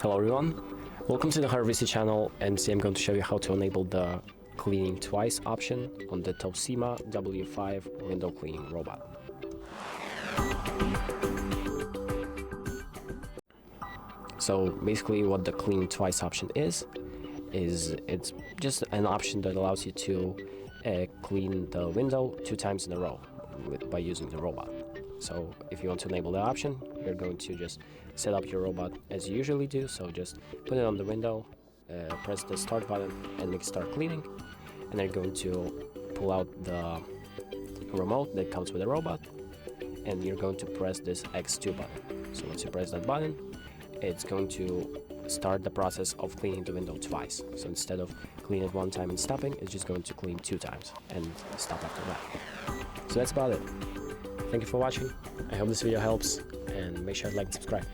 Hello everyone, welcome to the HardReset channel, and today I'm going to show you how to enable the cleaning twice option on the Tosima W5 window cleaning robot. So basically what the clean twice option is it's just an option that allows you to clean the window 2 times in a row by using the robot. So if you want to enable the option, you're going to just set up your robot as you usually do. So just put it on the window, press the start button and make it start cleaning. And then you're going to pull out the remote that comes with the robot, and you're going to press this X2 button. So once you press that button, it's going to start the process of cleaning the window twice. So instead of cleaning it 1 time and stopping, it's just going to clean 2 times and stop after that. So that's about it. Thank you for watching. I hope this video helps, and make sure to like and subscribe.